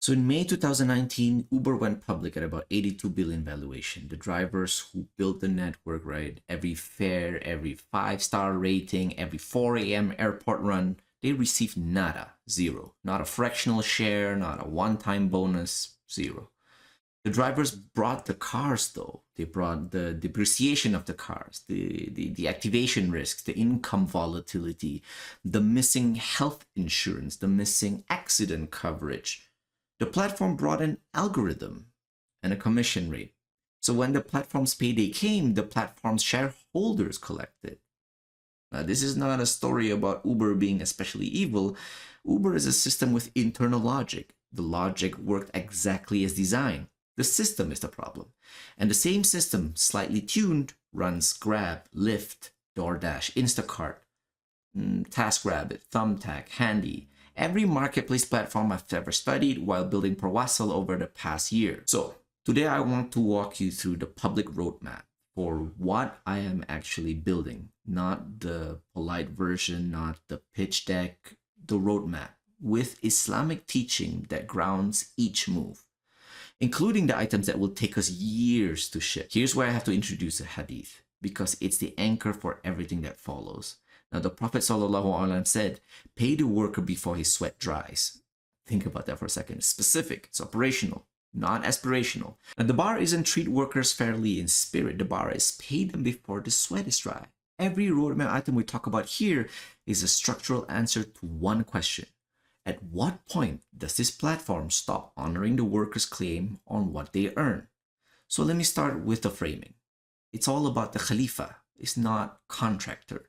So in May 2019, Uber went public at about 82 billion valuation. The drivers who built the network, right? Every fare, every 5-star rating, every 4 a.m. airport run, they received nada, zero. Not a fractional share, not a one-time bonus, zero. The drivers brought the cars though. They brought the depreciation of the cars, the activation risks, the income volatility, the missing health insurance, the missing accident coverage. The platform brought an algorithm and a commission rate. So when the platform's payday came, the platform's shareholders collected. Now, this is not a story about Uber being especially evil. Uber is a system with internal logic. The logic worked exactly as designed. The system is the problem. And the same system, slightly tuned, runs Grab, Lyft, DoorDash, Instacart, TaskRabbit, Thumbtack, Handy, every marketplace platform I've ever studied while building ProWasl over the past year. So today I want to walk you through the public roadmap for what I am actually building, not the polite version, not the pitch deck, the roadmap with Islamic teaching that grounds each move, including the items that will take us years to ship. Here's where I have to introduce a hadith, because it's the anchor for everything that follows. Now, the Prophet ﷺ said, pay the worker before his sweat dries. Think about that for a second. It's specific, it's operational, not aspirational. And the bar isn't treat workers fairly in spirit. The bar is pay them before the sweat is dry. Every roadmap item we talk about here is a structural answer to one question. At what point does this platform stop honoring the worker's claim on what they earn? So let me start with the framing. It's all about the Khalifa. It's not contractor.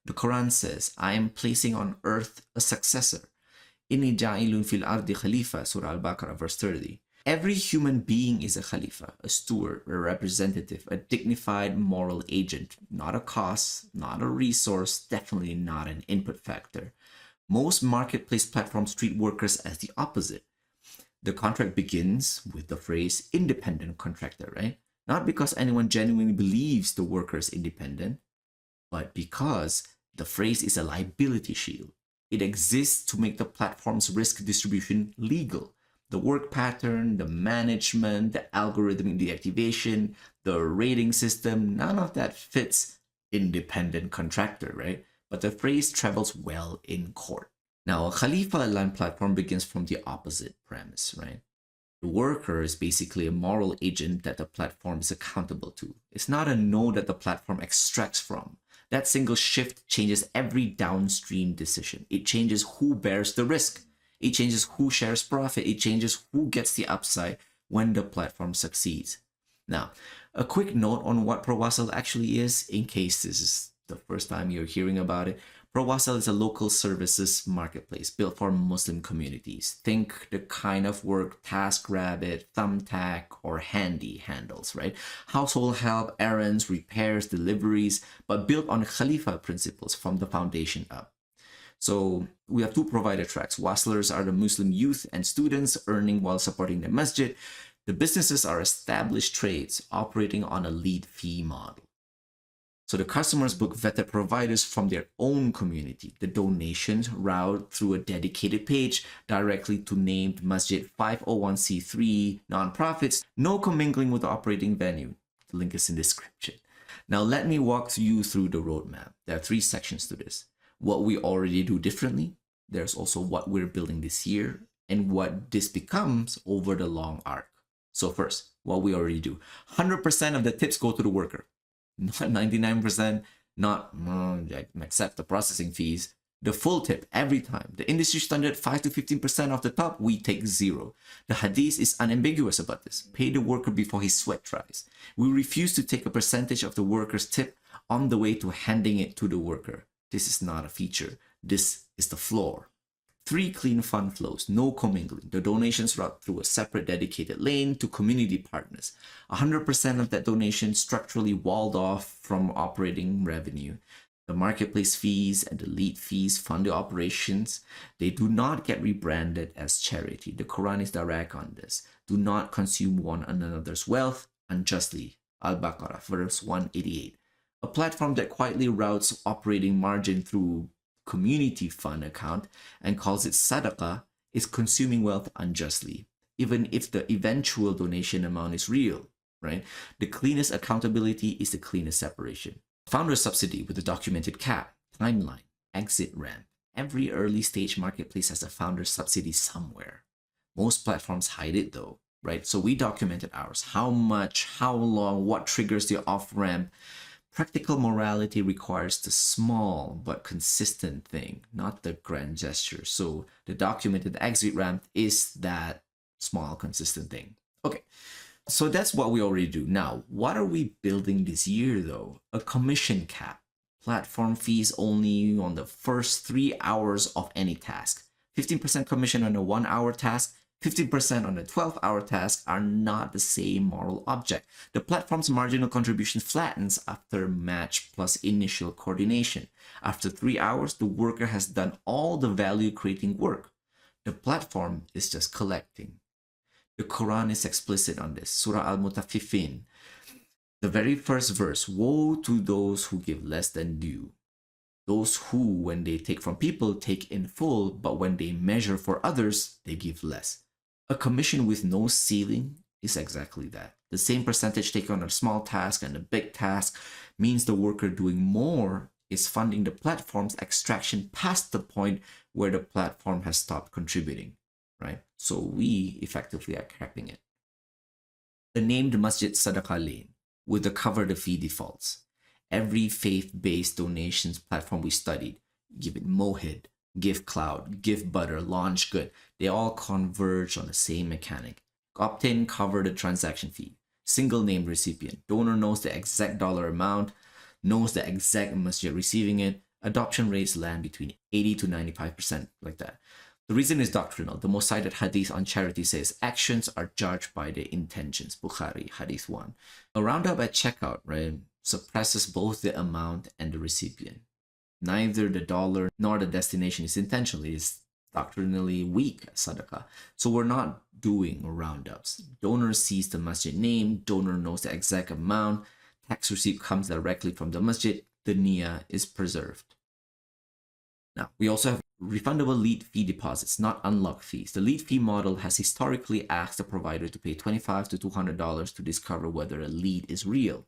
The Quran says, I am placing on earth a successor. Inni ja'ilun fil ardi Khalifa, Surah Al-Baqarah, verse 30. Every human being is a Khalifa, a steward, a representative, a dignified moral agent, not a cost, not a resource, definitely not an input factor. Most marketplace platforms treat workers as the opposite. The contract begins with the phrase independent contractor, right? Not because anyone genuinely believes the worker is independent, but because the phrase is a liability shield. It exists to make the platform's risk distribution legal. The work pattern, the management, the algorithm deactivation, the rating system, none of that fits independent contractor, right? But the phrase travels well in court. Now, a Khalifa land platform begins from the opposite premise, right? The worker is basically a moral agent that the platform is accountable to. It's not a node that the platform extracts from. That single shift changes every downstream decision. It changes who bears the risk. It changes who shares profit. It changes who gets the upside when the platform succeeds. Now, a quick note on what ProWasl actually is, in case this is the first time you're hearing about it. ProWasl is a local services marketplace built for Muslim communities. Think the kind of work TaskRabbit, Thumbtack, or Handy handles, right? Household help, errands, repairs, deliveries, but built on Khalifa principles from the foundation up. So we have two provider tracks. Waslers are the Muslim youth and students earning while supporting the masjid. The businesses are established trades operating on a lead fee model. So the customers book vetted providers from their own community. The donations route through a dedicated page directly to named masjid 501c3 nonprofits. No commingling with the operating venue. The link is in the description. Now let me walk you through the roadmap. There are 3 sections to this. What we already do differently. There's also what we're building this year and what this becomes over the long arc. So first, what we already do. 100% of the tips go to the worker. Not 99%, not accept the processing fees. The full tip every time. The industry standard 5 to 15% off the top, we take 0. The hadith is unambiguous about this. Pay the worker before his sweat dries. We refuse to take a percentage of the worker's tip on the way to handing it to the worker. This is not a feature. This is the floor. 3 clean fund flows, no commingling. The donations route through a separate dedicated lane to community partners. 100% of that donation structurally walled off from operating revenue. The marketplace fees and the lead fees fund the operations. They do not get rebranded as charity. The Quran is direct on this. Do not consume one another's wealth unjustly. Al-Baqarah, verse 188. A platform that quietly routes operating margin through community fund account and calls it sadaqah is consuming wealth unjustly. even if the eventual donation amount is real, right? The cleanest accountability is the cleanest separation. Founder subsidy with a documented cap, timeline, exit ramp. Every early stage marketplace has a founder subsidy somewhere. Most platforms hide it though, right? So we documented ours. How much, how long, what triggers the off ramp. Practical morality requires the small but consistent thing, not the grand gesture. So the documented exit ramp is that small, consistent thing. Okay, so that's what we already do. Now, what are we building this year though? A commission cap. Platform fees only on the first 3 hours of any task. 15% commission on a 1-hour task, 15% on a 12-hour task are not the same moral object. The platform's marginal contribution flattens after match plus initial coordination. After 3 hours, the worker has done all the value-creating work. The platform is just collecting. The Quran is explicit on this. Surah Al-Mutaffifin. The very first verse, woe to those who give less than due. Those who, when they take from people, take in full, but when they measure for others, they give less. A commission with no ceiling is exactly that. The same percentage taken on a small task and a big task means the worker doing more is funding the platform's extraction past the point where the platform has stopped contributing, right? So we effectively are capping it. The named masjid sadaqah lane with the cover the fee defaults. Every faith-based donations platform we studied, give it Mohid, Give Cloud, Give Butter, Launch Good, they all converge on the same mechanic. Opt-in, cover the transaction fee. Single named recipient. Donor knows the exact dollar amount, knows the exact masjid receiving it. Adoption rates land between 80 to 95%, like that. The reason is doctrinal. The most cited hadith on charity says, actions are judged by their intentions. Bukhari, Hadith 1. A roundup at checkout, right, suppresses both the amount and the recipient. Neither the dollar nor the destination is intentional. It is doctrinally weak sadaqah. So we're not doing roundups. Donor sees the masjid name. Donor knows the exact amount. Tax receipt comes directly from the masjid. The niyyah is preserved. Now, we also have refundable lead fee deposits, not unlock fees. The lead fee model has historically asked the provider to pay $25 to $200 to discover whether a lead is real.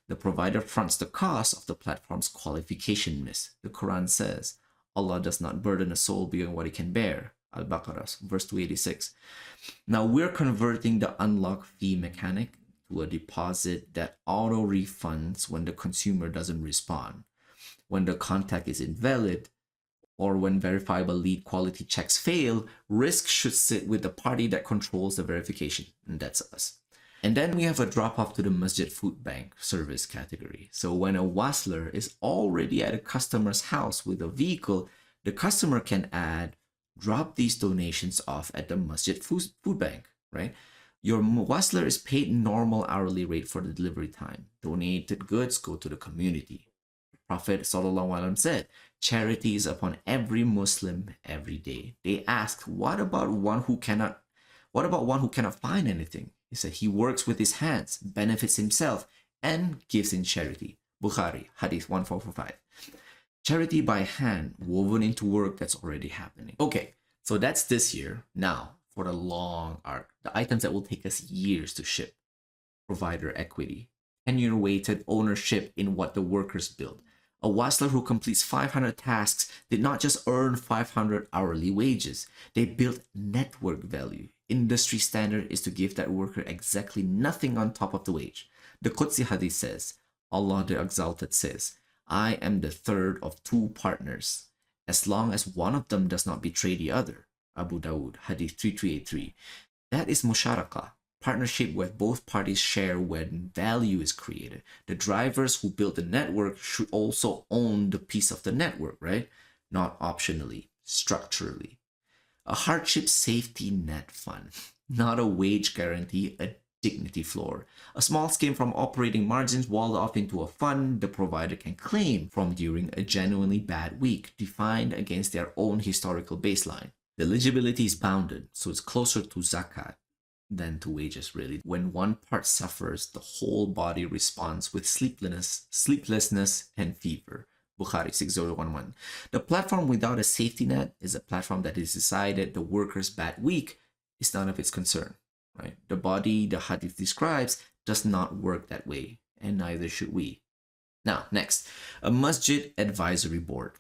The provider fronts the cost of the platform's qualification miss. The Quran says, Allah does not burden a soul beyond what it can bear. Al-Baqarah, verse 286. Now we're converting the unlock fee mechanic to a deposit that auto-refunds when the consumer doesn't respond, when the contact is invalid, or when verifiable lead quality checks fail. Risk should sit with the party that controls the verification, and that's us. And then we have a drop-off-to-the-masjid-food-bank service category. So when a Wasler is already at a customer's house with a vehicle, the customer can add, drop these donations off at the masjid food bank, right? Your Wasler is paid normal hourly rate for the delivery time. Donated goods go to the community. Prophet ﷺ said, charity is upon every Muslim every day. They asked, what about one who cannot find anything? He said, he works with his hands, benefits himself, and gives in charity. Bukhari, Hadith 1445. Charity by hand, woven into work that's already happening. Okay, so that's this year. Now, for the long arc, the items that will take us years to ship. Provider equity, tenure-weighted ownership in what the workers build. A Wasler who completes 500 tasks did not just earn 500 hourly wages. They built network value. Industry standard is to give that worker exactly nothing on top of the wage. The Qudsi Hadith says, Allah the Exalted says, I am the third of two partners, as long as one of them does not betray the other. Abu Dawood, Hadith 3383. That is musharakah, partnership where both parties share when value is created. The drivers who build the network should also own the piece of the network, right? Not optionally, structurally. A hardship safety net fund, not a wage guarantee, a dignity floor. A small scheme from operating margins walled off into a fund the provider can claim from during a genuinely bad week, defined against their own historical baseline. The eligibility is bounded, so it's closer to zakat than to wages, really. When one part suffers, the whole body responds with sleeplessness, and fever. Bukhari 6011. The platform without a safety net is a platform that has decided the worker's bad week is none of its concern, right? The body the Hadith describes does not work that way, and neither should we. Now, next, a masjid advisory board.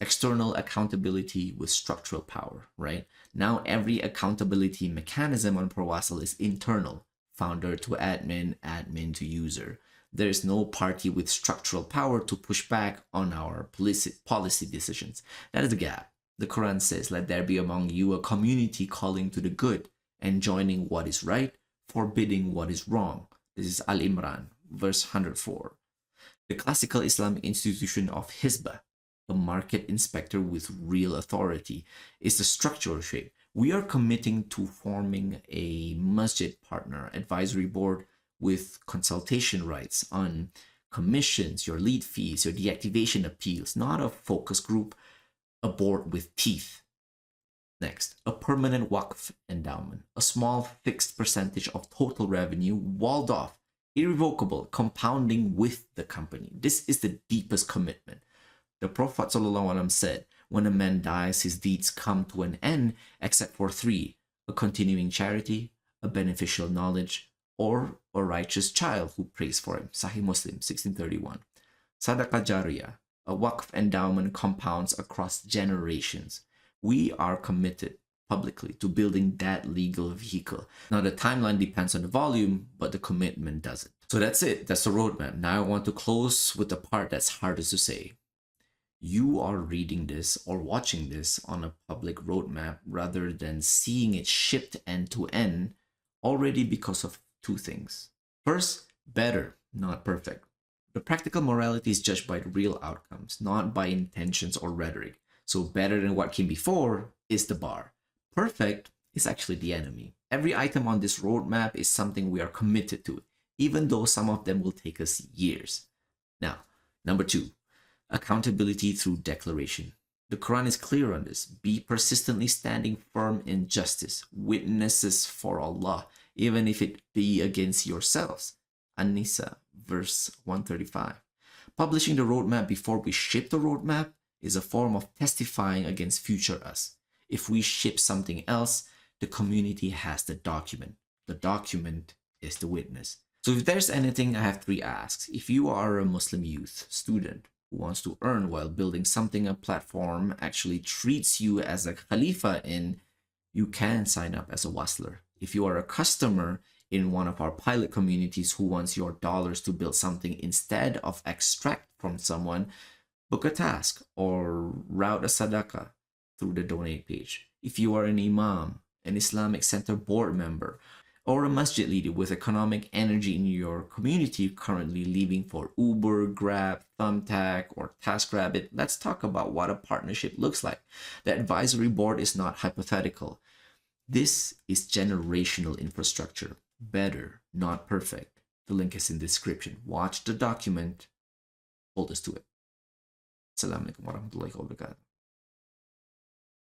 External accountability with structural power, right? Now every accountability mechanism on ProWasl is internal, founder to admin, admin to user. There is no party with structural power to push back on our policy decisions. That is the gap. The Quran says, let there be among you a community calling to the good, enjoining what is right, forbidding what is wrong. This is Al-Imran, verse 104. The classical Islamic institution of Hizbah, a market inspector with real authority, is the structural shape. We are committing to forming a masjid partner advisory board with consultation rights on commissions, your lead fees, your deactivation appeals, not a focus group, a board with teeth. Next, a permanent waqf endowment, a small fixed percentage of total revenue walled off, irrevocable, compounding with the company. This is the deepest commitment. The Prophet ﷺ said, when a man dies, his deeds come to an end except for three: a continuing charity, a beneficial knowledge, or a righteous child who prays for him. Sahih Muslim 1631. Sadaqah jariyah, a waqf endowment compounds across generations. We are committed publicly to building that legal vehicle. Now the timeline depends on the volume, but the commitment doesn't. So that's it. That's the roadmap. Now I want to close with the part that's hardest to say. You are reading this or watching this on a public roadmap rather than seeing it shipped end to end already because of two things. First, better, not perfect. The practical morality is judged by the real outcomes, not by intentions or rhetoric. So better than what came before is the bar. Perfect is actually the enemy. Every item on this roadmap is something we are committed to, even though some of them will take us years. Now, number two, accountability through declaration. The Quran is clear on this. Be persistently standing firm in justice, witnesses for Allah, even if it be against yourselves. An-Nisa, verse 135. Publishing the roadmap before we ship the roadmap is a form of testifying against future us. If we ship something else, the community has the document. The document is the witness. So if there's anything, I have three asks. If you are a Muslim youth, student, who wants to earn while building something a platform actually treats you as a Khalifa in, you can sign up as a Wasler. If you are a customer in one of our pilot communities who wants your dollars to build something instead of extract from someone, book a task or route a sadaqah through the donate page. If you are an imam, an Islamic Center board member, or a masjid leader with economic energy in your community currently leaving for Uber, Grab, Thumbtack, or TaskRabbit, let's talk about what a partnership looks like. The advisory board is not hypothetical. This is generational infrastructure. Better, not perfect. The link is in the description. Watch the document. Hold us to it. Assalamualaikum warahmatullahi wabarakatuh.